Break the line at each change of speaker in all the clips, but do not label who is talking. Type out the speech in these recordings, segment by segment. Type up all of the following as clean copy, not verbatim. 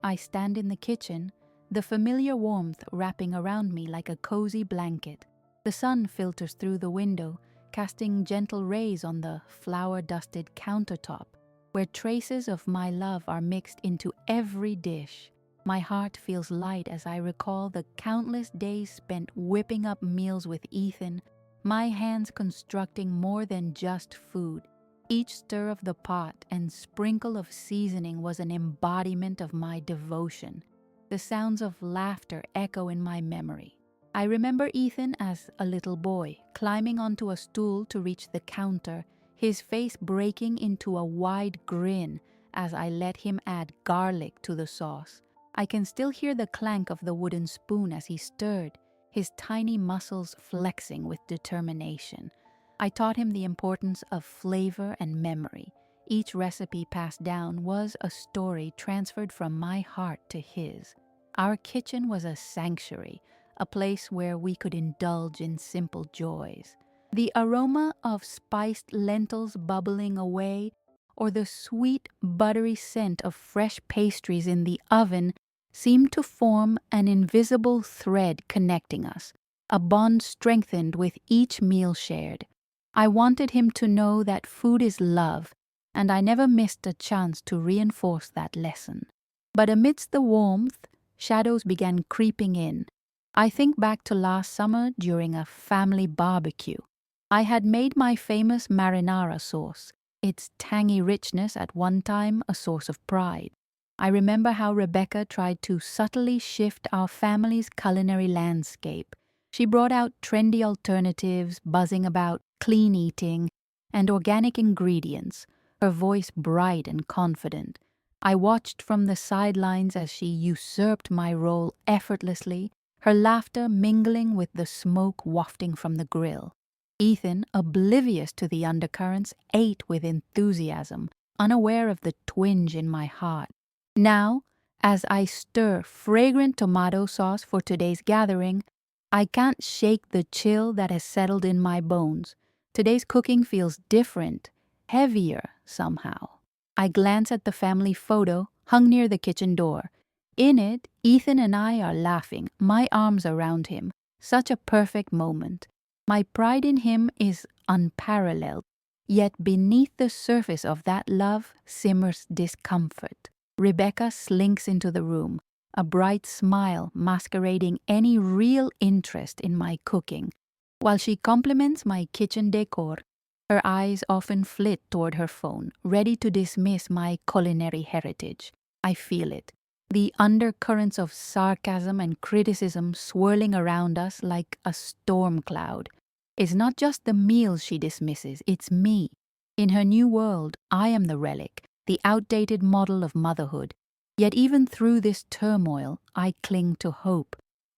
I stand in the kitchen, the familiar warmth wrapping around me like a cozy blanket. The sun filters through the window, casting gentle rays on the flour-dusted countertop, where traces of my love are mixed into every dish. My heart feels light as I recall the countless days spent whipping up meals with Ethan, my hands constructing more than just food. Each stir of the pot and sprinkle of seasoning was an embodiment of my devotion. The sounds of laughter echo in my memory. I remember Ethan as a little boy, climbing onto a stool to reach the counter, his face breaking into a wide grin as I let him add garlic to the sauce. I can still hear the clank of the wooden spoon as he stirred, his tiny muscles flexing with determination. I taught him the importance of flavor and memory. Each recipe passed down was a story transferred from my heart to his. Our kitchen was a sanctuary, a place where we could indulge in simple joys. The aroma of spiced lentils bubbling away, or the sweet, buttery scent of fresh pastries in the oven seemed to form an invisible thread connecting us, a bond strengthened with each meal shared. I wanted him to know that food is love, and I never missed a chance to reinforce that lesson. But amidst the warmth, shadows began creeping in. I think back to last summer during a family barbecue. I had made my famous marinara sauce, its tangy richness at one time a source of pride. I remember how Rebecca tried to subtly shift our family's culinary landscape. She brought out trendy alternatives, buzzing about clean eating and organic ingredients, her voice bright and confident. I watched from the sidelines as she usurped my role effortlessly, her laughter mingling with the smoke wafting from the grill. Ethan, oblivious to the undercurrents, ate with enthusiasm, unaware of the twinge in my heart. Now, as I stir fragrant tomato sauce for today's gathering, I can't shake the chill that has settled in my bones. Today's cooking feels different, heavier somehow. I glance at the family photo hung near the kitchen door. In it, Ethan and I are laughing, my arms around him. Such a perfect moment. My pride in him is unparalleled, yet beneath the surface of that love simmers discomfort. Rebecca slinks into the room, a bright smile masquerading any real interest in my cooking. While she compliments my kitchen decor, her eyes often flit toward her phone, ready to dismiss my culinary heritage. I feel it. The undercurrents of sarcasm and criticism swirling around us like a storm cloud. It's not just the meals she dismisses, it's me. In her new world, I am the relic, the outdated model of motherhood. Yet even through this turmoil, I cling to hope.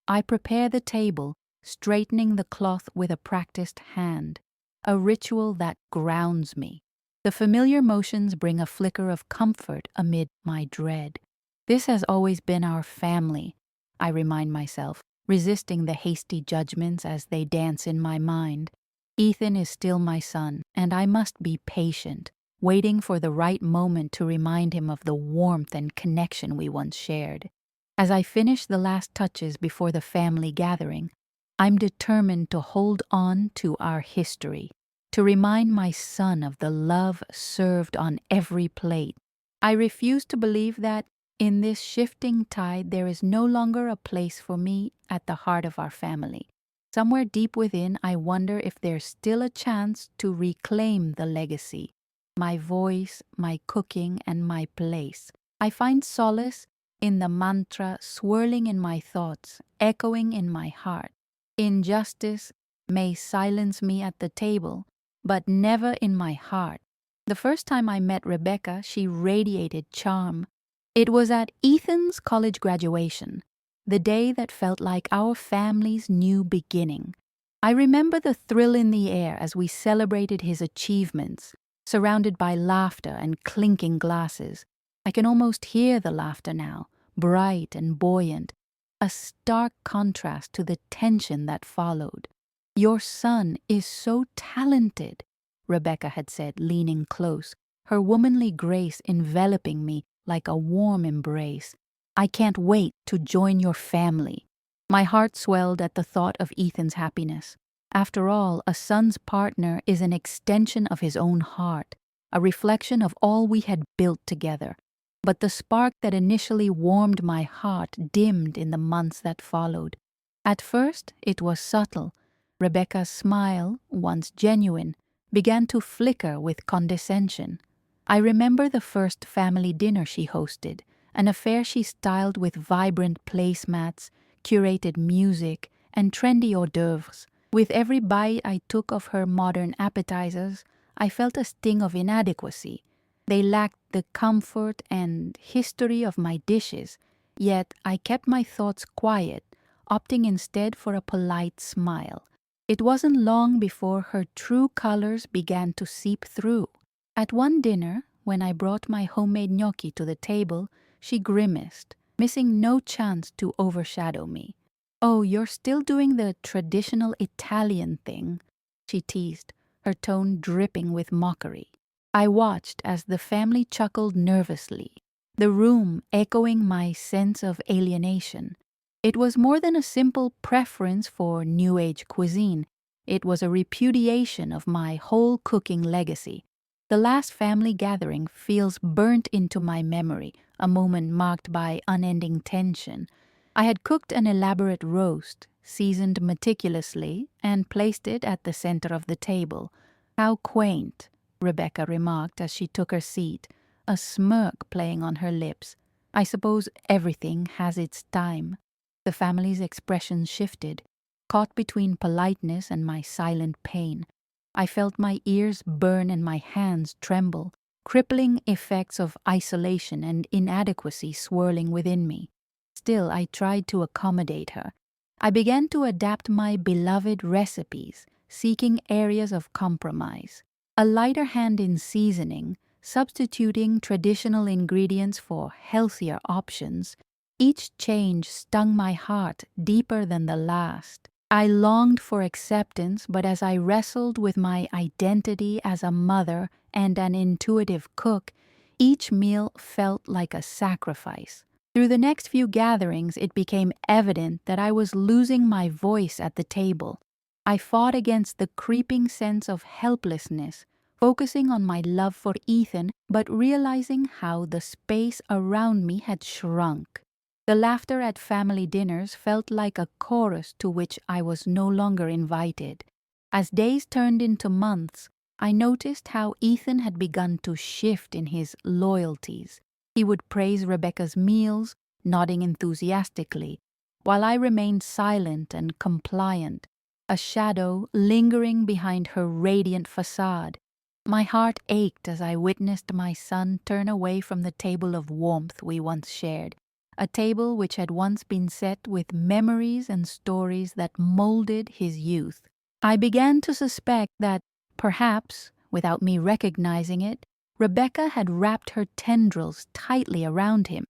I prepare the table, straightening the cloth with a practiced hand, a ritual that grounds me. The familiar motions bring a flicker of comfort amid my dread. This has always been our family, I remind myself, resisting the hasty judgments as they dance in my mind. Ethan is still my son, and I must be patient, waiting for the right moment to remind him of the warmth and connection we once shared. As I finish the last touches before the family gathering, I'm determined to hold on to our history, to remind my son of the love served on every plate. I refuse to believe that in this shifting tide there is no longer a place for me at the heart of our family. Somewhere deep within, I wonder if there's still a chance to reclaim the legacy. My voice, my cooking, and my place. I find solace in the mantra swirling in my thoughts, echoing in my heart. Injustice may silence me at the table, but never in my heart. The first time I met Rebecca, she radiated charm. It was at Ethan's college graduation, the day that felt like our family's new beginning. I remember the thrill in the air as we celebrated his achievements, surrounded by laughter and clinking glasses. I can almost hear the laughter now, bright and buoyant, a stark contrast to the tension that followed. "Your son is so talented," Rebecca had said, leaning close, her womanly grace enveloping me like a warm embrace. I can't wait to join your family." My heart swelled at the thought of Ethan's happiness. After all, a son's partner is an extension of his own heart, a reflection of all we had built together. But the spark that initially warmed my heart dimmed in the months that followed. At first, it was subtle. Rebecca's smile, once genuine, began to flicker with condescension. I remember the first family dinner she hosted, an affair she styled with vibrant placemats, curated music, and trendy hors d'oeuvres. With every bite I took of her modern appetizers, I felt a sting of inadequacy. They lacked the comfort and history of my dishes, yet I kept my thoughts quiet, opting instead for a polite smile. It wasn't long before her true colors began to seep through. At one dinner, when I brought my homemade gnocchi to the table, she grimaced, missing no chance to overshadow me. "Oh, you're still doing the traditional Italian thing," she teased, her tone dripping with mockery. I watched as the family chuckled nervously, the room echoing my sense of alienation. It was more than a simple preference for New Age cuisine. It was a repudiation of my whole cooking legacy. The last family gathering feels burnt into my memory, a moment marked by unending tension. I had cooked an elaborate roast, seasoned meticulously, and placed it at the center of the table. "How quaint," Rebecca remarked as she took her seat, a smirk playing on her lips. "I suppose everything has its time." The family's expression shifted, caught between politeness and my silent pain. I felt my ears burn and my hands tremble, crippling effects of isolation and inadequacy swirling within me. Still, I tried to accommodate her. I began to adapt my beloved recipes, seeking areas of compromise. A lighter hand in seasoning, substituting traditional ingredients for healthier options. Each change stung my heart deeper than the last. I longed for acceptance, but as I wrestled with my identity as a mother and an intuitive cook, each meal felt like a sacrifice. Through the next few gatherings, it became evident that I was losing my voice at the table. I fought against the creeping sense of helplessness, focusing on my love for Ethan, but realizing how the space around me had shrunk. The laughter at family dinners felt like a chorus to which I was no longer invited. As days turned into months, I noticed how Ethan had begun to shift in his loyalties. He would praise Rebecca's meals, nodding enthusiastically, while I remained silent and compliant, a shadow lingering behind her radiant facade. My heart ached as I witnessed my son turn away from the table of warmth we once shared, a table which had once been set with memories and stories that molded his youth. I began to suspect that, perhaps, without me recognizing it, Rebecca had wrapped her tendrils tightly around him,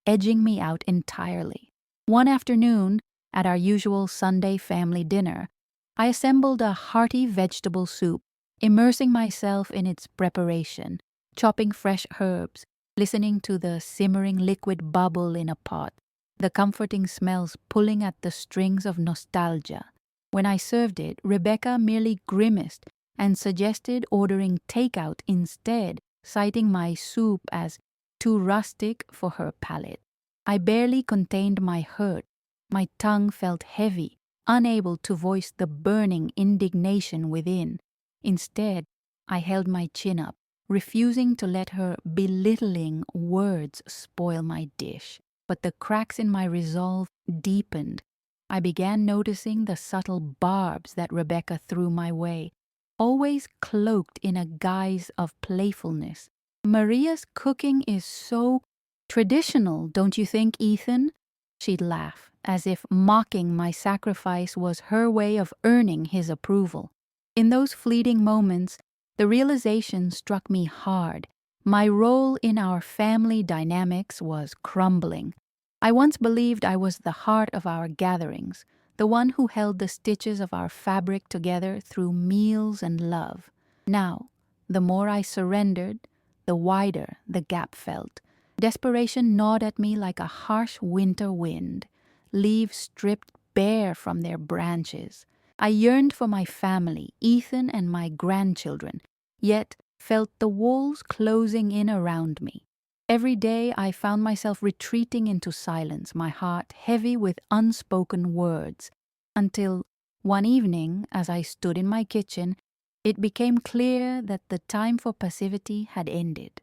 edging me out entirely. One afternoon, at our usual Sunday family dinner, I assembled a hearty vegetable soup, immersing myself in its preparation, chopping fresh herbs, listening to the simmering liquid bubble in a pot, the comforting smells pulling at the strings of nostalgia. When I served it, Rebecca merely grimaced and suggested ordering takeout instead, citing my soup as too rustic for her palate. I barely contained my hurt. My tongue felt heavy, unable to voice the burning indignation within. Instead, I held my chin up, refusing to let her belittling words spoil my dish. But the cracks in my resolve deepened. I began noticing the subtle barbs that Rebecca threw my way, always cloaked in a guise of playfulness. "Maria's cooking is so traditional, don't you think, Ethan?" She'd laugh, as if mocking my sacrifice was her way of earning his approval. In those fleeting moments, the realization struck me hard. My role in our family dynamics was crumbling. I once believed I was the heart of our gatherings, the one who held the stitches of our fabric together through meals and love. Now, the more I surrendered, the wider the gap felt. Desperation gnawed at me like a harsh winter wind, leaves stripped bare from their branches. I yearned for my family, Ethan and my grandchildren, yet felt the walls closing in around me. Every day I found myself retreating into silence, my heart heavy with unspoken words, until one evening, as I stood in my kitchen, it became clear that the time for passivity had ended.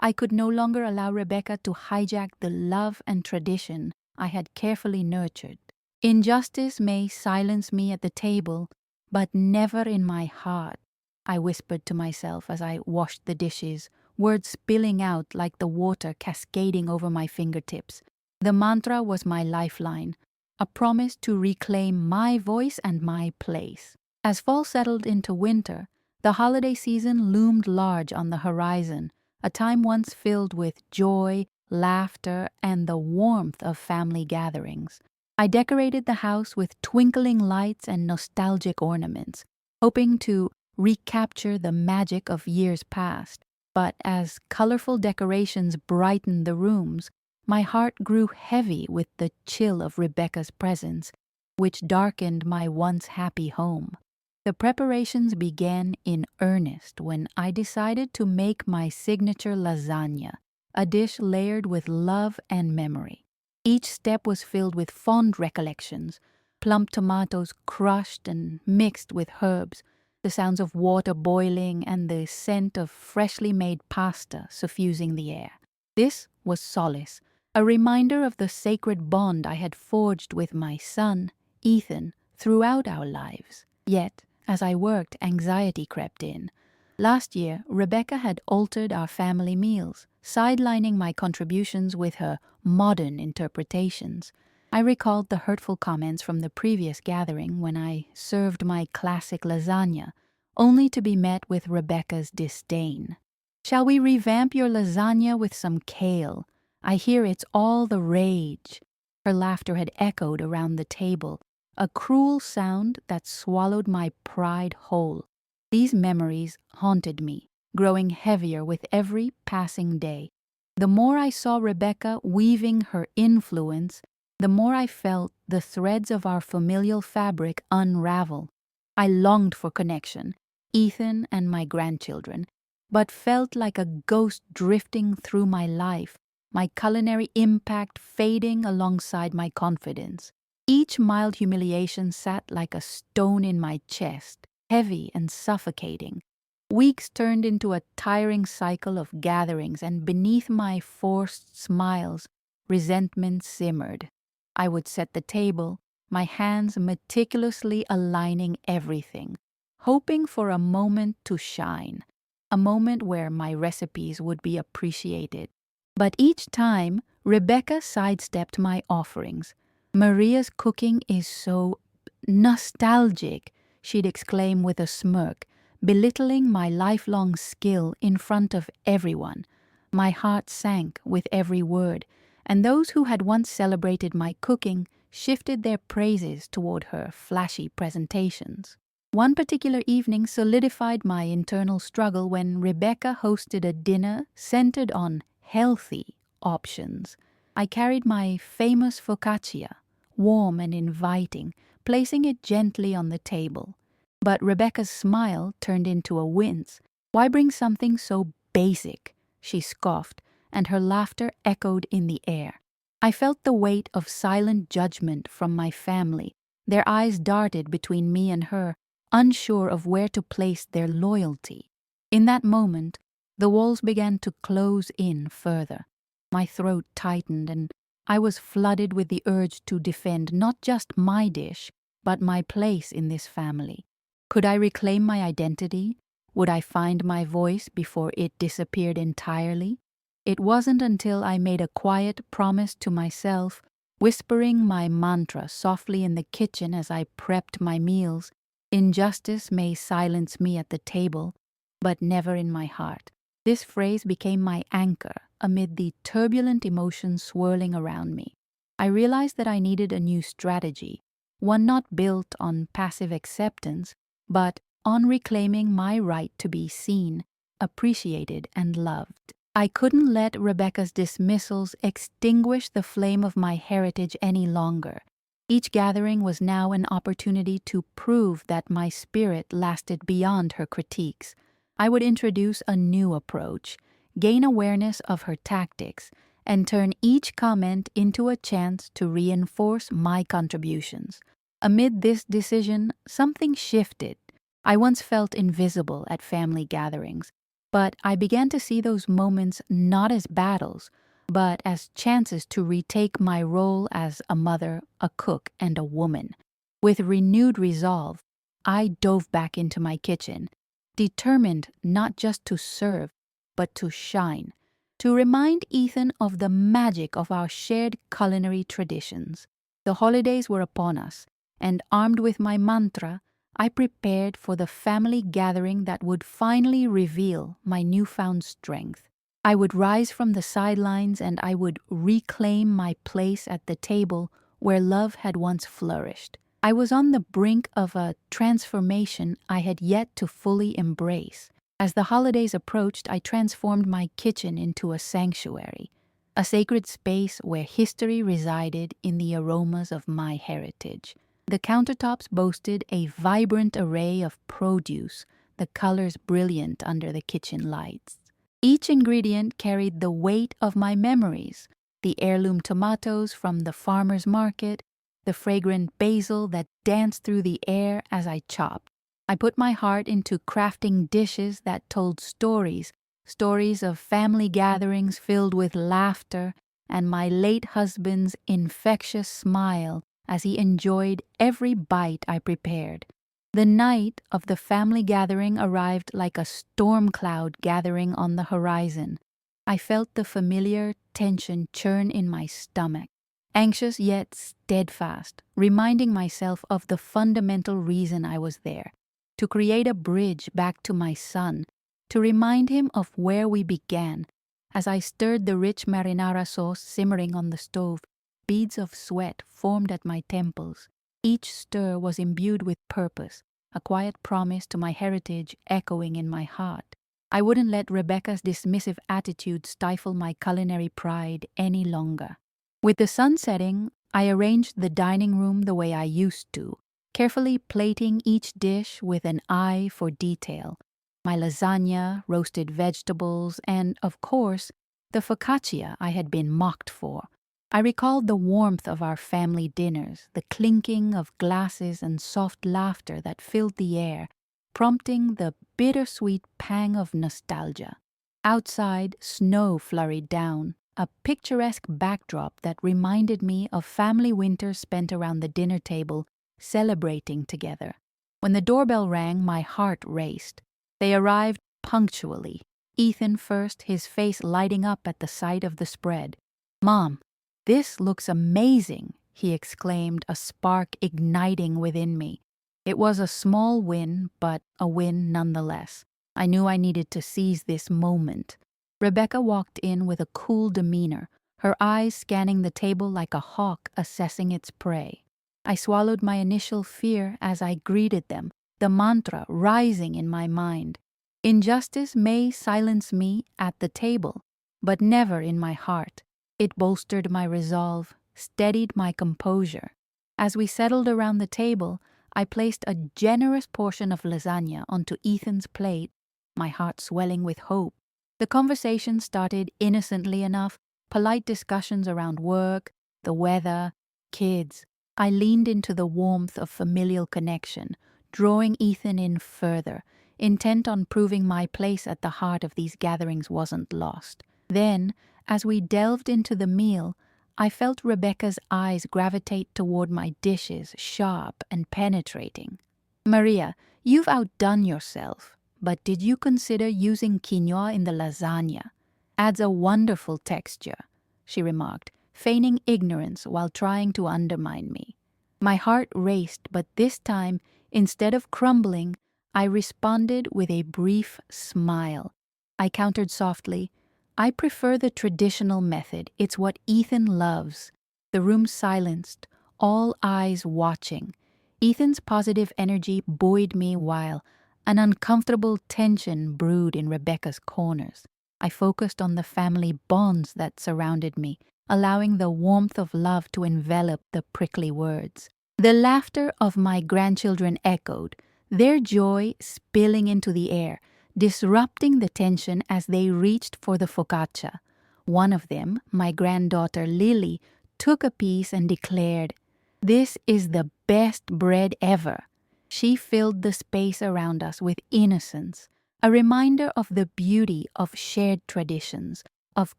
I could no longer allow Rebecca to hijack the love and tradition I had carefully nurtured. Injustice may silence me at the table, but never in my heart, I whispered to myself as I washed the dishes, words spilling out like the water cascading over my fingertips. The mantra was my lifeline, a promise to reclaim my voice and my place. As fall settled into winter, the holiday season loomed large on the horizon, a time once filled with joy, laughter, and the warmth of family gatherings. I decorated the house with twinkling lights and nostalgic ornaments, hoping to recapture the magic of years past. But as colorful decorations brightened the rooms, my heart grew heavy with the chill of Rebecca's presence, which darkened my once happy home. The preparations began in earnest when I decided to make my signature lasagna, a dish layered with love and memory. Each step was filled with fond recollections, plump tomatoes crushed and mixed with herbs, the sounds of water boiling and the scent of freshly made pasta suffusing the air. This was solace, a reminder of the sacred bond I had forged with my son, Ethan, throughout our lives. Yet, as I worked, anxiety crept in. Last year, Rebecca had altered our family meals, sidelining my contributions with her modern interpretations. I recalled the hurtful comments from the previous gathering when I served my classic lasagna, only to be met with Rebecca's disdain. "Shall we revamp your lasagna with some kale? I hear it's all the rage." Her laughter had echoed around the table, a cruel sound that swallowed my pride whole. These memories haunted me, growing heavier with every passing day. The more I saw Rebecca weaving her influence, the more I felt the threads of our familial fabric unravel. I longed for connection, Ethan and my grandchildren, but felt like a ghost drifting through my life, my culinary impact fading alongside my confidence. Each mild humiliation sat like a stone in my chest, heavy and suffocating. Weeks turned into a tiring cycle of gatherings, and beneath my forced smiles, resentment simmered. I would set the table, my hands meticulously aligning everything, hoping for a moment to shine, a moment where my recipes would be appreciated. But each time, Rebecca sidestepped my offerings. "Maria's cooking is so nostalgic," she'd exclaim with a smirk, belittling my lifelong skill in front of everyone. My heart sank with every word, and those who had once celebrated my cooking shifted their praises toward her flashy presentations. One particular evening solidified my internal struggle when Rebecca hosted a dinner centered on healthy options. I carried my famous focaccia, warm and inviting, placing it gently on the table. But Rebecca's smile turned into a wince. "Why bring something so basic?" she scoffed, and her laughter echoed in the air. I felt the weight of silent judgment from my family. Their eyes darted between me and her, unsure of where to place their loyalty. In that moment, the walls began to close in further. My throat tightened, and I was flooded with the urge to defend not just my dish, but my place in this family. Could I reclaim my identity? Would I find my voice before it disappeared entirely? It wasn't until I made a quiet promise to myself, whispering my mantra softly in the kitchen as I prepped my meals, "Injustice may silence me at the table, but never in my heart." This phrase became my anchor amid the turbulent emotions swirling around me. I realized that I needed a new strategy, one not built on passive acceptance, but on reclaiming my right to be seen, appreciated, and loved. I couldn't let Rebecca's dismissals extinguish the flame of my heritage any longer. Each gathering was now an opportunity to prove that my spirit lasted beyond her critiques. I would introduce a new approach, gain awareness of her tactics, and turn each comment into a chance to reinforce my contributions. Amid this decision, something shifted. I once felt invisible at family gatherings, but I began to see those moments not as battles, but as chances to retake my role as a mother, a cook, and a woman. With renewed resolve, I dove back into my kitchen, determined not just to serve, but to shine, to remind Ethan of the magic of our shared culinary traditions. The holidays were upon us, and armed with my mantra, I prepared for the family gathering that would finally reveal my newfound strength. I would rise from the sidelines and I would reclaim my place at the table where love had once flourished. I was on the brink of a transformation I had yet to fully embrace. As the holidays approached, I transformed my kitchen into a sanctuary, a sacred space where history resided in the aromas of my heritage. The countertops boasted a vibrant array of produce, the colors brilliant under the kitchen lights. Each ingredient carried the weight of my memories: the heirloom tomatoes from the farmer's market, the fragrant basil that danced through the air as I chopped. I put my heart into crafting dishes that told stories, stories of family gatherings filled with laughter and my late husband's infectious smile as he enjoyed every bite I prepared. The night of the family gathering arrived like a storm cloud gathering on the horizon. I felt the familiar tension churn in my stomach, anxious yet steadfast, reminding myself of the fundamental reason I was there: to create a bridge back to my son, to remind him of where we began. As I stirred the rich marinara sauce simmering on the stove, beads of sweat formed at my temples. Each stir was imbued with purpose, a quiet promise to my heritage echoing in my heart. I wouldn't let Rebecca's dismissive attitude stifle my culinary pride any longer. With the sun setting, I arranged the dining room the way I used to, carefully plating each dish with an eye for detail. My lasagna, roasted vegetables, and, of course, the focaccia I had been mocked for. I recalled the warmth of our family dinners, the clinking of glasses and soft laughter that filled the air, prompting the bittersweet pang of nostalgia. Outside, snow flurried down, a picturesque backdrop that reminded me of family winters spent around the dinner table, celebrating together. When the doorbell rang, my heart raced. They arrived punctually. Ethan first, his face lighting up at the sight of the spread. "Mom, this looks amazing," he exclaimed, a spark igniting within me. It was a small win, but a win nonetheless. I knew I needed to seize this moment. Rebecca walked in with a cool demeanor, her eyes scanning the table like a hawk assessing its prey. I swallowed my initial fear as I greeted them, the mantra rising in my mind. Injustice may silence me at the table, but never in my heart. It bolstered my resolve, steadied my composure. As we settled around the table, I placed a generous portion of lasagna onto Ethan's plate, my heart swelling with hope. The conversation started innocently enough, polite discussions around work, the weather, kids. I leaned into the warmth of familial connection, drawing Ethan in further, intent on proving my place at the heart of these gatherings wasn't lost. Then, as we delved into the meal, I felt Rebecca's eyes gravitate toward my dishes, sharp and penetrating. "Maria, you've outdone yourself, but did you consider using quinoa in the lasagna? Adds a wonderful texture," she remarked, feigning ignorance while trying to undermine me. My heart raced, but this time, instead of crumbling, I responded with a brief smile. I countered softly, "I prefer the traditional method. It's what Ethan loves." The room silenced, all eyes watching. Ethan's positive energy buoyed me while an uncomfortable tension brewed in Rebecca's corners. I focused on the family bonds that surrounded me, allowing the warmth of love to envelop the prickly words. The laughter of my grandchildren echoed, their joy spilling into the air, disrupting the tension as they reached for the focaccia. One of them, my granddaughter Lily, took a piece and declared, "This is the best bread ever." She filled the space around us with innocence, a reminder of the beauty of shared traditions, of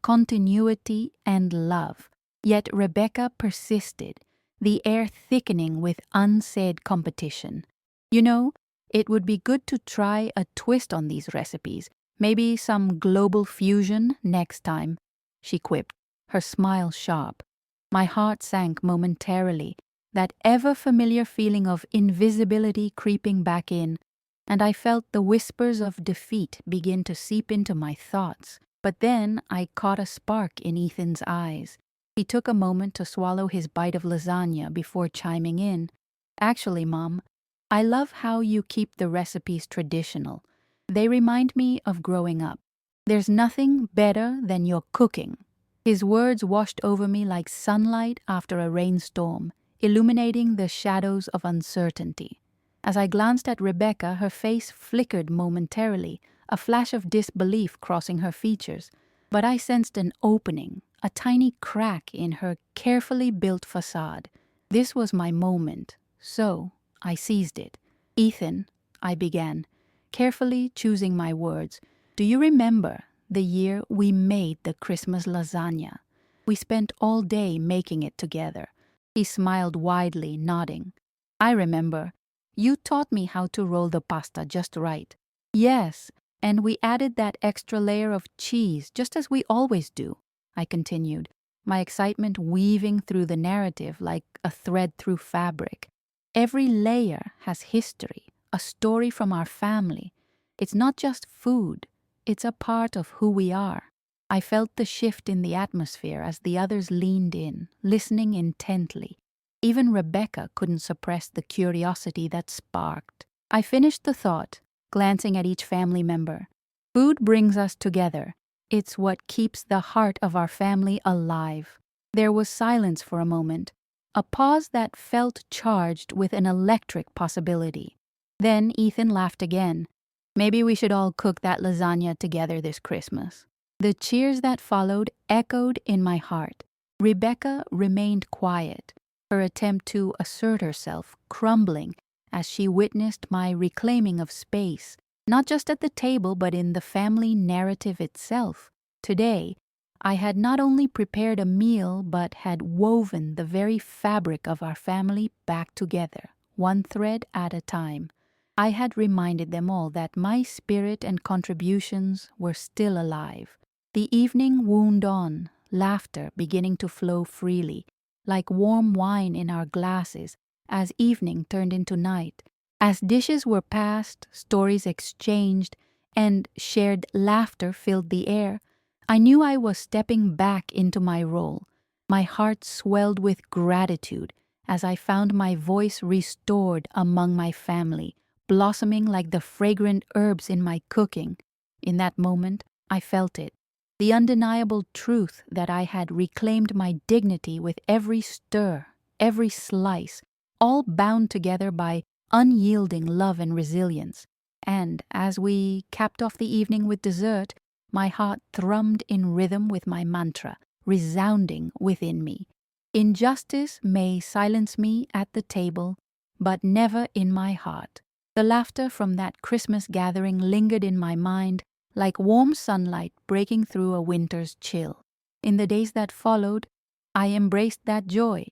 continuity and love. Yet Rebecca persisted, the air thickening with unsaid competition. "You know, it would be good to try a twist on these recipes, maybe some global fusion next time," she quipped, her smile sharp. My heart sank momentarily, that ever-familiar feeling of invisibility creeping back in, and I felt the whispers of defeat begin to seep into my thoughts. But then I caught a spark in Ethan's eyes. He took a moment to swallow his bite of lasagna before chiming in. "Actually, Mom, I love how you keep the recipes traditional. They remind me of growing up. There's nothing better than your cooking." His words washed over me like sunlight after a rainstorm, illuminating the shadows of uncertainty. As I glanced at Rebecca, her face flickered momentarily, a flash of disbelief crossing her features. But I sensed an opening, a tiny crack in her carefully built facade. This was my moment, so I seized it. "Ethan," I began, carefully choosing my words, "do you remember the year we made the Christmas lasagna? We spent all day making it together." He smiled widely, nodding. "I remember. You taught me how to roll the pasta just right." "Yes, and we added that extra layer of cheese, just as we always do," I continued, my excitement weaving through the narrative like a thread through fabric. "Every layer has history, a story from our family. It's not just food, it's a part of who we are." I felt the shift in the atmosphere as the others leaned in, listening intently. Even Rebecca couldn't suppress the curiosity that sparked. I finished the thought, glancing at each family member. "Food brings us together. It's what keeps the heart of our family alive." There was silence for a moment, a pause that felt charged with an electric possibility. Then Ethan laughed again. "Maybe we should all cook that lasagna together this Christmas." The cheers that followed echoed in my heart. Rebecca remained quiet, her attempt to assert herself crumbling as she witnessed my reclaiming of space, not just at the table but in the family narrative itself. Today, I had not only prepared a meal but had woven the very fabric of our family back together, one thread at a time. I had reminded them all that my spirit and contributions were still alive. The evening wound on, laughter beginning to flow freely, like warm wine in our glasses as evening turned into night. As dishes were passed, stories exchanged, and shared laughter filled the air, I knew I was stepping back into my role. My heart swelled with gratitude as I found my voice restored among my family, blossoming like the fragrant herbs in my cooking. In that moment, I felt it. The undeniable truth that I had reclaimed my dignity with every stir, every slice, all bound together by unyielding love and resilience. And as we capped off the evening with dessert, my heart thrummed in rhythm with my mantra, resounding within me. "Injustice may silence me at the table, but never in my heart." The laughter from that Christmas gathering lingered in my mind like warm sunlight breaking through a winter's chill. In the days that followed, I embraced that joy,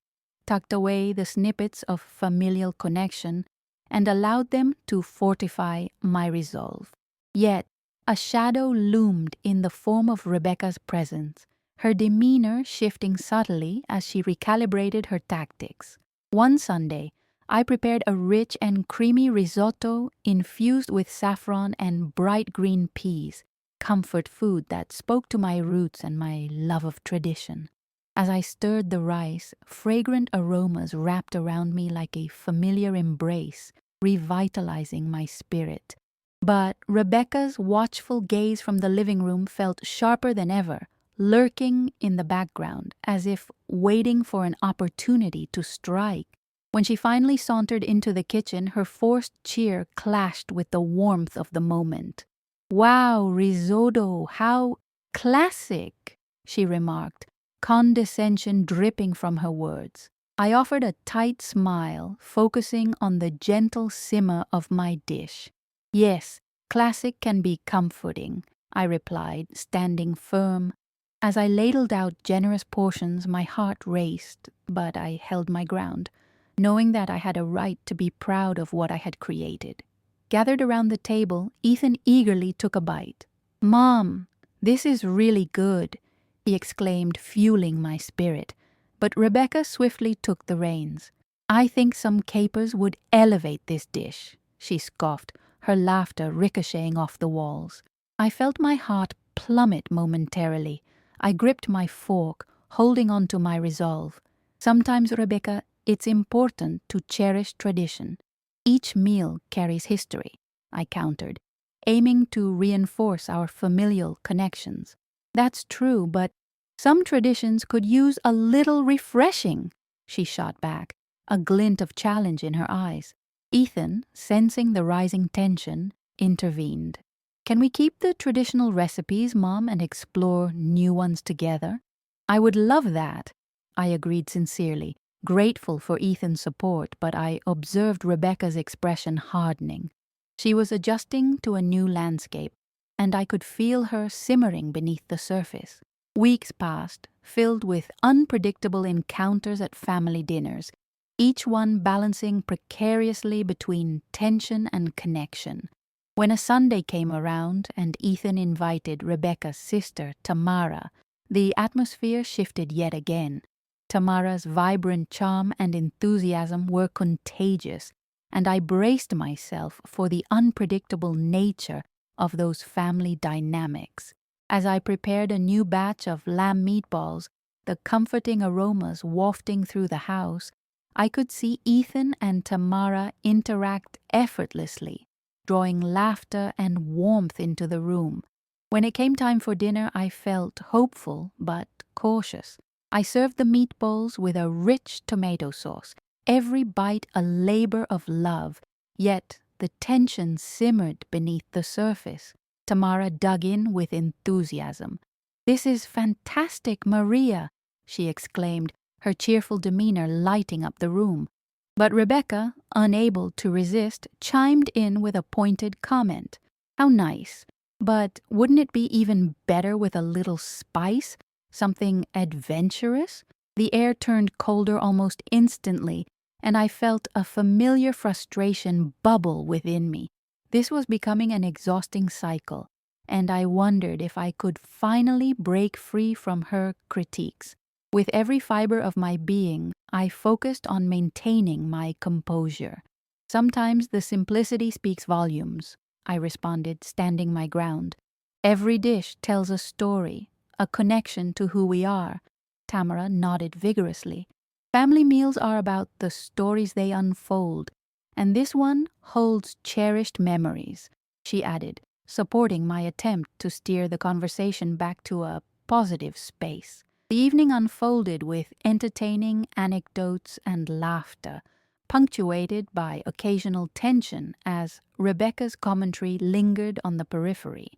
tucked away the snippets of familial connection, and allowed them to fortify my resolve. Yet, a shadow loomed in the form of Rebecca's presence, her demeanor shifting subtly as she recalibrated her tactics. One Sunday, I prepared a rich and creamy risotto infused with saffron and bright green peas, comfort food that spoke to my roots and my love of tradition. As I stirred the rice, fragrant aromas wrapped around me like a familiar embrace, revitalizing my spirit. But Rebecca's watchful gaze from the living room felt sharper than ever, lurking in the background, as if waiting for an opportunity to strike. When she finally sauntered into the kitchen, her forced cheer clashed with the warmth of the moment. "Wow, risotto, how classic," she remarked, condescension dripping from her words. I offered a tight smile, focusing on the gentle simmer of my dish. "Yes, classic can be comforting," I replied, standing firm. As I ladled out generous portions, my heart raced, but I held my ground, knowing that I had a right to be proud of what I had created. Gathered around the table, Ethan eagerly took a bite. "Mom, this is really good," he exclaimed, fueling my spirit. But Rebecca swiftly took the reins. "I think some capers would elevate this dish," she scoffed, her laughter ricocheting off the walls. I felt my heart plummet momentarily. I gripped my fork, holding on to my resolve. "Sometimes, Rebecca, it's important to cherish tradition. Each meal carries history," I countered, aiming to reinforce our familial connections. "That's true, but some traditions could use a little refreshing," she shot back, a glint of challenge in her eyes. Ethan, sensing the rising tension, intervened. "Can we keep the traditional recipes, Mom, and explore new ones together?" "I would love that," I agreed sincerely, grateful for Ethan's support, but I observed Rebecca's expression hardening. She was adjusting to a new landscape, and I could feel her simmering beneath the surface. Weeks passed, filled with unpredictable encounters at family dinners, each one balancing precariously between tension and connection. When a Sunday came around and Ethan invited Rebecca's sister, Tamara, the atmosphere shifted yet again. Tamara's vibrant charm and enthusiasm were contagious, and I braced myself for the unpredictable nature of those family dynamics. As I prepared a new batch of lamb meatballs, the comforting aromas wafting through the house, I could see Ethan and Tamara interact effortlessly, drawing laughter and warmth into the room. When it came time for dinner, I felt hopeful but cautious. I served the meatballs with a rich tomato sauce, every bite a labor of love, yet the tension simmered beneath the surface. Tamara dug in with enthusiasm. "This is fantastic, Maria," she exclaimed, her cheerful demeanor lighting up the room. But Rebecca, unable to resist, chimed in with a pointed comment. "How nice. But wouldn't it be even better with a little spice? Something adventurous?" The air turned colder almost instantly, and I felt a familiar frustration bubble within me. This was becoming an exhausting cycle, and I wondered if I could finally break free from her critiques. With every fiber of my being, I focused on maintaining my composure. "Sometimes the simplicity speaks volumes," I responded, standing my ground. "Every dish tells a story, a connection to who we are." Tamara nodded vigorously. "Family meals are about the stories they unfold, and this one holds cherished memories," she added, supporting my attempt to steer the conversation back to a positive space. The evening unfolded with entertaining anecdotes and laughter, punctuated by occasional tension as Rebecca's commentary lingered on the periphery.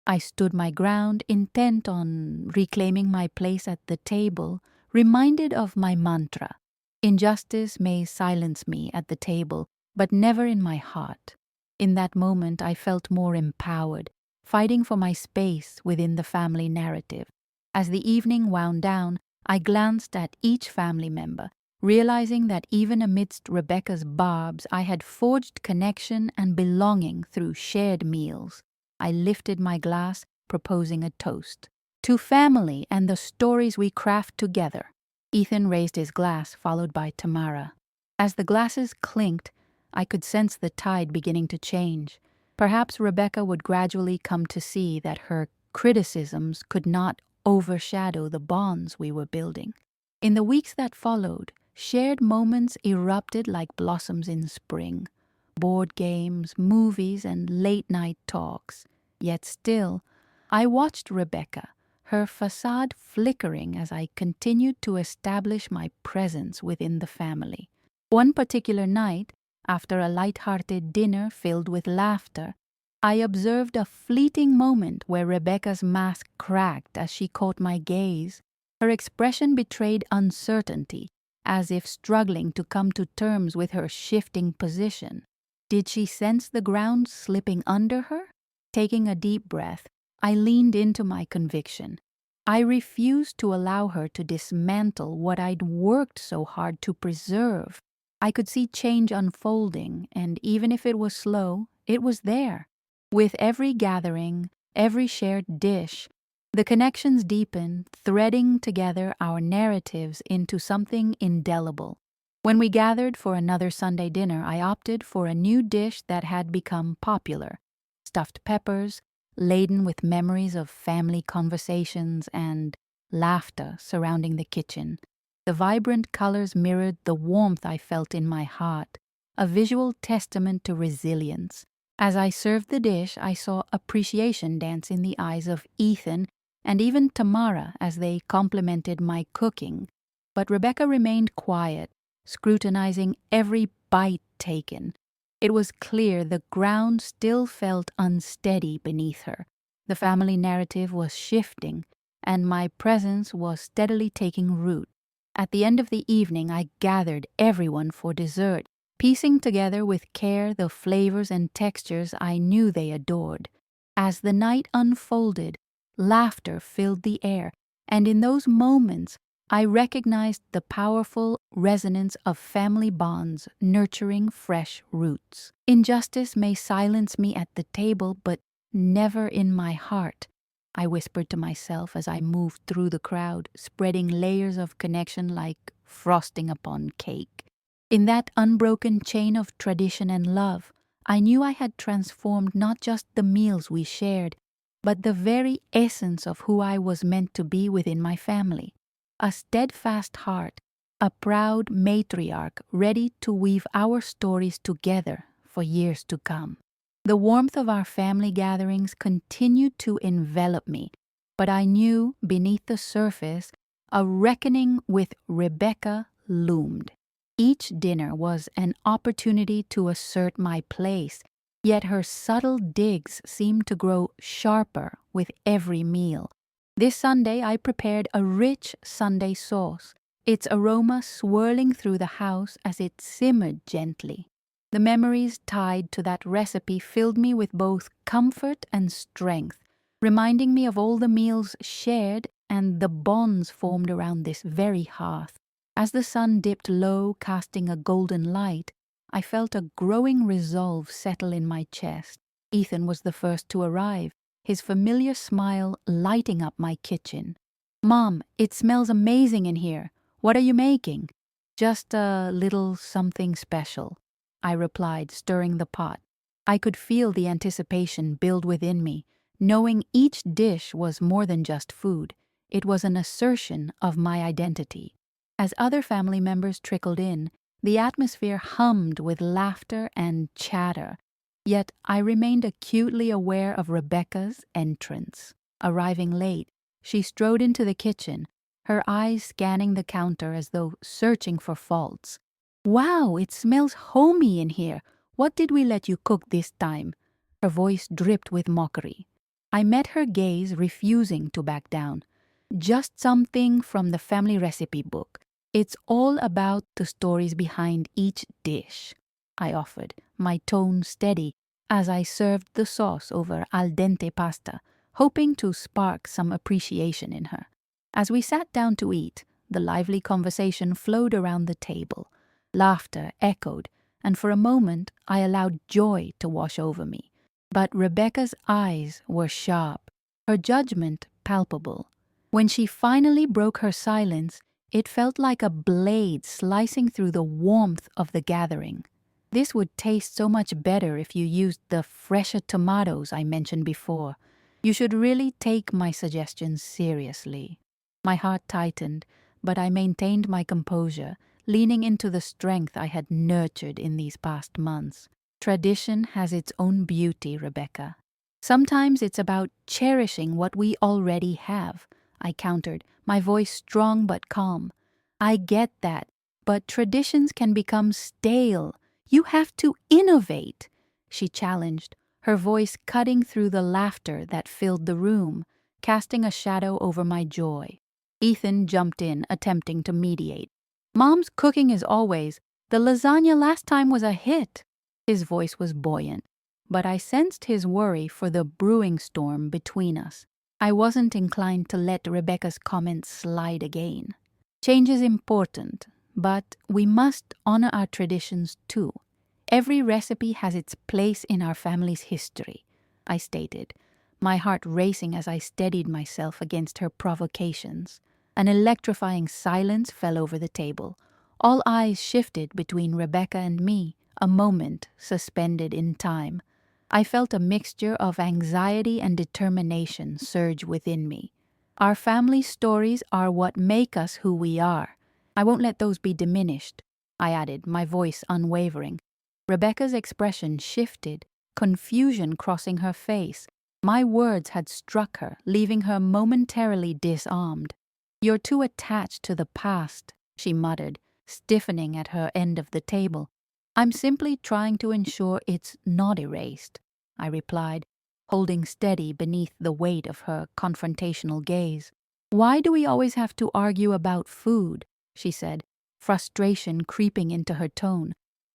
I stood my ground, intent on reclaiming my place at the table, reminded of my mantra: "Injustice may silence me at the table, but never in my heart." In that moment, I felt more empowered, fighting for my space within the family narrative. As the evening wound down, I glanced at each family member, realizing that even amidst Rebecca's barbs, I had forged connection and belonging through shared meals. I lifted my glass, proposing a toast. "To family and the stories we craft together." Ethan raised his glass, followed by Tamara. As the glasses clinked, I could sense the tide beginning to change. Perhaps Rebecca would gradually come to see that her criticisms could not overshadow the bonds we were building. In the weeks that followed, shared moments erupted like blossoms in spring. board games, movies, and late-night talks. Yet still, I watched Rebecca, her facade flickering as I continued to establish my presence within the family. One particular night, after a light-hearted dinner filled with laughter, I observed a fleeting moment where Rebecca's mask cracked as she caught my gaze. Her expression betrayed uncertainty, as if struggling to come to terms with her shifting position. Did she sense the ground slipping under her? Taking a deep breath, I leaned into my conviction. I refused to allow her to dismantle what I'd worked so hard to preserve. I could see change unfolding, and even if it was slow, it was there. With every gathering, every shared dish, the connections deepened, threading together our narratives into something indelible. When we gathered for another Sunday dinner, I opted for a new dish that had become popular: stuffed peppers, laden with memories of family conversations and laughter surrounding the kitchen. The vibrant colors mirrored the warmth I felt in my heart, a visual testament to resilience. As I served the dish, I saw appreciation dance in the eyes of Ethan and even Tamara as they complimented my cooking. But Rebecca remained quiet, scrutinizing every bite taken. It was clear the ground still felt unsteady beneath her. The family narrative was shifting, and my presence was steadily taking root. At the end of the evening, I gathered everyone for dessert, piecing together with care the flavors and textures I knew they adored. As the night unfolded, laughter filled the air, and in those moments, I recognized the powerful resonance of family bonds nurturing fresh roots. Injustice may silence me at the table, but never in my heart, I whispered to myself as I moved through the crowd, spreading layers of connection like frosting upon cake. In that unbroken chain of tradition and love, I knew I had transformed not just the meals we shared, but the very essence of who I was meant to be within my family. A steadfast heart, a proud matriarch ready to weave our stories together for years to come. The warmth of our family gatherings continued to envelop me, but I knew beneath the surface a reckoning with Rebecca loomed. Each dinner was an opportunity to assert my place, yet her subtle digs seemed to grow sharper with every meal. This Sunday I prepared a rich Sunday sauce, its aroma swirling through the house as it simmered gently. The memories tied to that recipe filled me with both comfort and strength, reminding me of all the meals shared and the bonds formed around this very hearth. As the sun dipped low, casting a golden light, I felt a growing resolve settle in my chest. Ethan was the first to arrive, his familiar smile lighting up my kitchen. "Mom, it smells amazing in here. What are you making?" "Just a little something special," I replied, stirring the pot. I could feel the anticipation build within me, knowing each dish was more than just food. It was an assertion of my identity. As other family members trickled in, the atmosphere hummed with laughter and chatter. Yet I remained acutely aware of Rebecca's entrance. Arriving late, she strode into the kitchen, her eyes scanning the counter as though searching for faults. "Wow, it smells homey in here. What did we let you cook this time?" Her voice dripped with mockery. I met her gaze, refusing to back down. "Just something from the family recipe book. It's all about the stories behind each dish," I offered, my tone steady as I served the sauce over al dente pasta, hoping to spark some appreciation in her. As we sat down to eat, the lively conversation flowed around the table. Laughter echoed, and for a moment I allowed joy to wash over me. But Rebecca's eyes were sharp, her judgment palpable. When she finally broke her silence, it felt like a blade slicing through the warmth of the gathering. "This would taste so much better if you used the fresher tomatoes I mentioned before. You should really take my suggestions seriously." My heart tightened, but I maintained my composure, leaning into the strength I had nurtured in these past months. Tradition has its own beauty, Rebecca. Sometimes it's about cherishing what we already have, I countered, my voice strong but calm. I get that, but traditions can become stale. You have to innovate, she challenged, her voice cutting through the laughter that filled the room, casting a shadow over my joy. Ethan jumped in, attempting to mediate. Mom's cooking is always, the lasagna last time was a hit. His voice was buoyant, but I sensed his worry for the brewing storm between us. I wasn't inclined to let Rebecca's comments slide again. Change is important, but we must honor our traditions too. Every recipe has its place in our family's history, I stated, my heart racing as I steadied myself against her provocations. An electrifying silence fell over the table. All eyes shifted between Rebecca and me, a moment suspended in time. I felt a mixture of anxiety and determination surge within me. Our family stories are what make us who we are. I won't let those be diminished, I added, my voice unwavering. Rebecca's expression shifted, confusion crossing her face. My words had struck her, leaving her momentarily disarmed. You're too attached to the past, she muttered, stiffening at her end of the table. I'm simply trying to ensure it's not erased, I replied, holding steady beneath the weight of her confrontational gaze. Why do we always have to argue about food? She said, frustration creeping into her tone.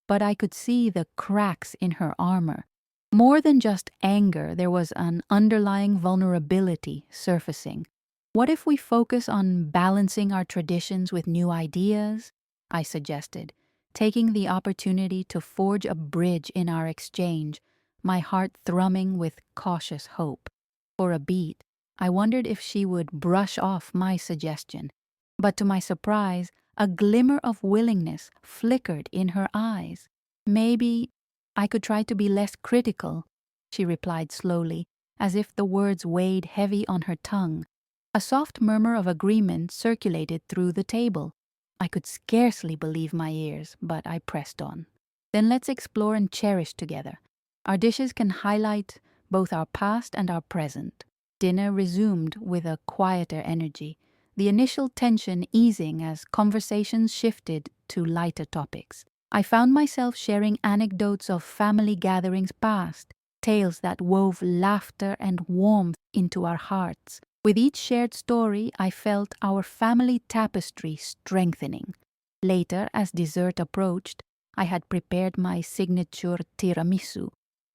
But I could see the cracks in her armor. More than just anger, there was an underlying vulnerability surfacing. What if we focus on balancing our traditions with new ideas? I suggested, taking the opportunity to forge a bridge in our exchange, my heart thrumming with cautious hope. For a beat, I wondered if she would brush off my suggestion. But to my surprise, a glimmer of willingness flickered in her eyes. Maybe I could try to be less critical, she replied slowly, as if the words weighed heavy on her tongue. A soft murmur of agreement circulated through the table. I could scarcely believe my ears, but I pressed on. Then let's explore and cherish together. Our dishes can highlight both our past and our present. Dinner resumed with a quieter energy, the initial tension easing as conversations shifted to lighter topics. I found myself sharing anecdotes of family gatherings past, tales that wove laughter and warmth into our hearts. With each shared story, I felt our family tapestry strengthening. Later, as dessert approached, I had prepared my signature tiramisu.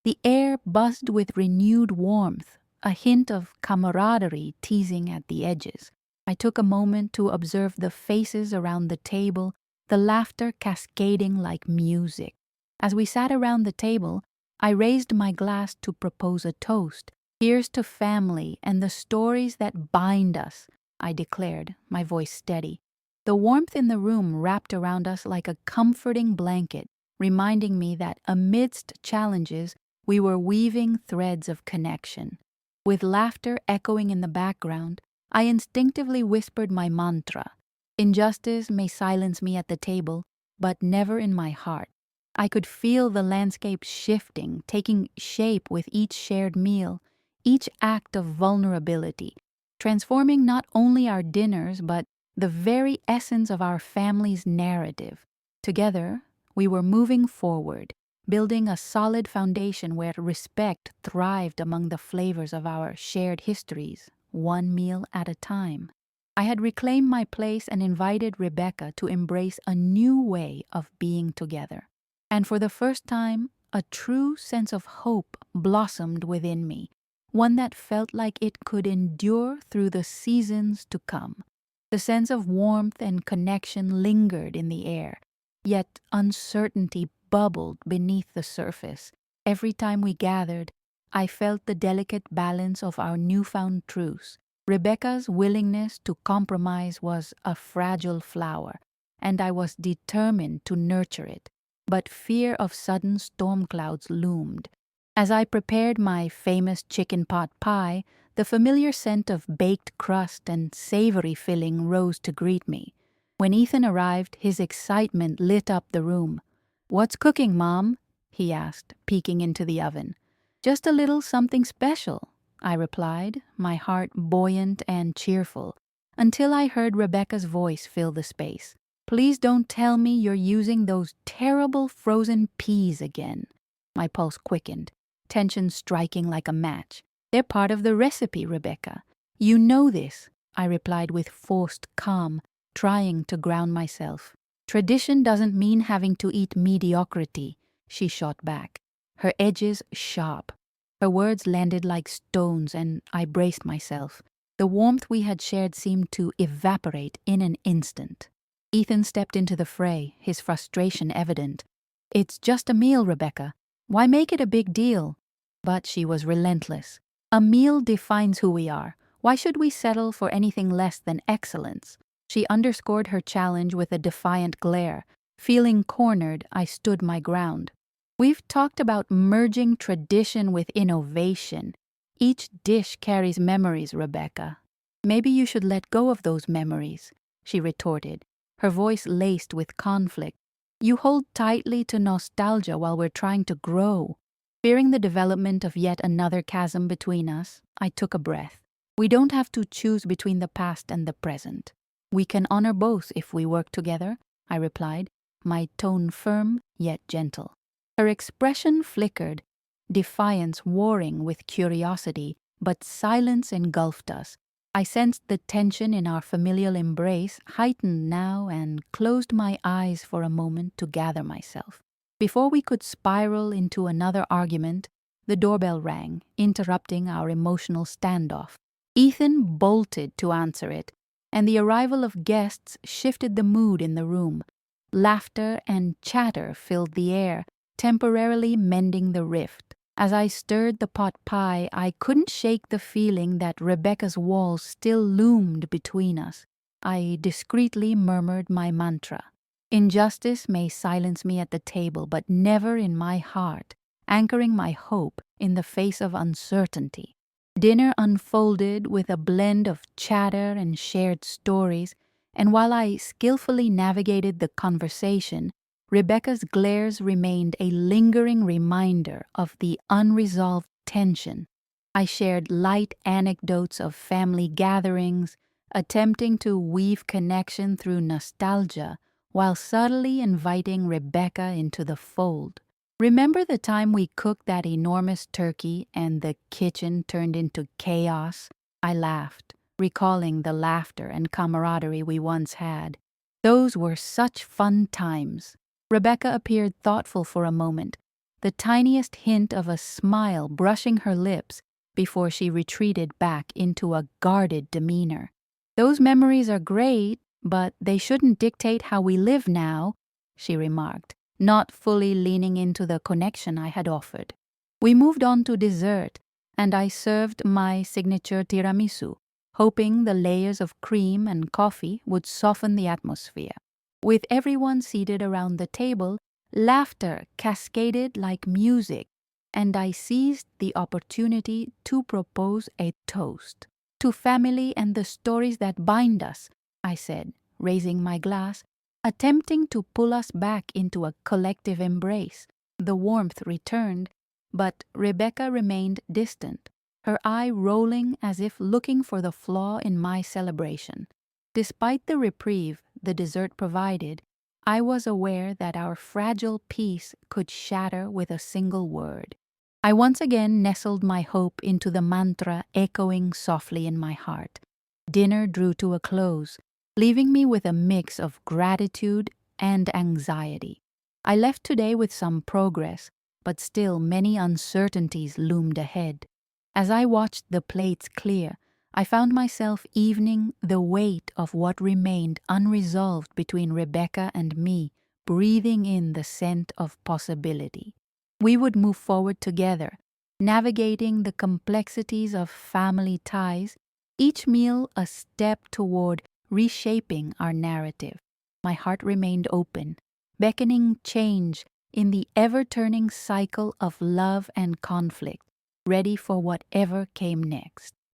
The air buzzed with renewed warmth, a hint of camaraderie teasing at the edges. I took a moment to observe the faces around the table, the laughter cascading like music. As we sat around the table, I raised my glass to propose a toast. Here's to family and the stories that bind us, I declared, my voice steady. The warmth in the room wrapped around us like a comforting blanket, reminding me that amidst challenges, we were weaving threads of connection. With laughter echoing in the background, I instinctively whispered my mantra. Injustice may silence me at the table, but never in my heart. I could feel the landscape shifting, taking shape with each shared meal, each act of vulnerability, transforming not only our dinners but the very essence of our family's narrative. Together, we were moving forward, building a solid foundation where respect thrived among the flavors of our shared histories, one meal at a time. I had reclaimed my place and invited Rebecca to embrace a new way of being together. And for the first time, a true sense of hope blossomed within me, one that felt like it could endure through the seasons to come. The sense of warmth and connection lingered in the air, yet uncertainty bubbled beneath the surface. Every time we gathered, I felt the delicate balance of our newfound truce. Rebecca's willingness to compromise was a fragile flower, and I was determined to nurture it. But fear of sudden storm clouds loomed. As I prepared my famous chicken pot pie, the familiar scent of baked crust and savory filling rose to greet me. When Ethan arrived, his excitement lit up the room. "What's cooking, Mom?" he asked, peeking into the oven. Just a little something special, I replied, my heart buoyant and cheerful, until I heard Rebecca's voice fill the space. Please don't tell me you're using those terrible frozen peas again. My pulse quickened, tension striking like a match. They're part of the recipe, Rebecca. You know this, I replied with forced calm, trying to ground myself. Tradition doesn't mean having to eat mediocrity, she shot back, her edges sharp. Her words landed like stones, and I braced myself. The warmth we had shared seemed to evaporate in an instant. Ethan stepped into the fray, his frustration evident. It's just a meal, Rebecca. Why make it a big deal? But she was relentless. A meal defines who we are. Why should we settle for anything less than excellence? She underscored her challenge with a defiant glare. Feeling cornered, I stood my ground. We've talked about merging tradition with innovation. Each dish carries memories, Rebecca. Maybe you should let go of those memories, she retorted, her voice laced with conflict. You hold tightly to nostalgia while we're trying to grow. Fearing the development of yet another chasm between us, I took a breath. We don't have to choose between the past and the present. We can honor both if we work together, I replied, my tone firm yet gentle. Her expression flickered, defiance warring with curiosity, but silence engulfed us. I sensed the tension in our familial embrace, heightened now, and closed my eyes for a moment to gather myself. Before we could spiral into another argument, the doorbell rang, interrupting our emotional standoff. Ethan bolted to answer it, and the arrival of guests shifted the mood in the room. Laughter and chatter filled the air, temporarily mending the rift. As I stirred the pot pie, I couldn't shake the feeling that Rebecca's walls still loomed between us. I discreetly murmured my mantra. Injustice may silence me at the table, but never in my heart, anchoring my hope in the face of uncertainty. Dinner unfolded with a blend of chatter and shared stories, and while I skillfully navigated the conversation, Rebecca's glares remained a lingering reminder of the unresolved tension. I shared light anecdotes of family gatherings, attempting to weave connection through nostalgia while subtly inviting Rebecca into the fold. Remember the time we cooked that enormous turkey and the kitchen turned into chaos? I laughed, recalling the laughter and camaraderie we once had. Those were such fun times. Rebecca appeared thoughtful for a moment, the tiniest hint of a smile brushing her lips before she retreated back into a guarded demeanor. Those memories are great, but they shouldn't dictate how we live now, she remarked, not fully leaning into the connection I had offered. We moved on to dessert, and I served my signature tiramisu, hoping the layers of cream and coffee would soften the atmosphere. With everyone seated around the table, laughter cascaded like music, and I seized the opportunity to propose a toast. To family and the stories that bind us, I said, raising my glass, attempting to pull us back into a collective embrace. The warmth returned, but Rebecca remained distant, her eye rolling as if looking for the flaw in my celebration. Despite the reprieve the dessert provided, I was aware that our fragile peace could shatter with a single word. I once again nestled my hope into the mantra echoing softly in my heart. Dinner drew to a close, leaving me with a mix of gratitude and anxiety. I left today with some progress, but still many uncertainties loomed ahead. As I watched the plates clear, I found myself evening the weight of what remained unresolved between Rebecca and me, breathing in the scent of possibility. We would move forward together, navigating the complexities of family ties, each meal a step toward reshaping our narrative. My heart remained open, beckoning change in the ever-turning cycle of love and conflict, ready for whatever came next.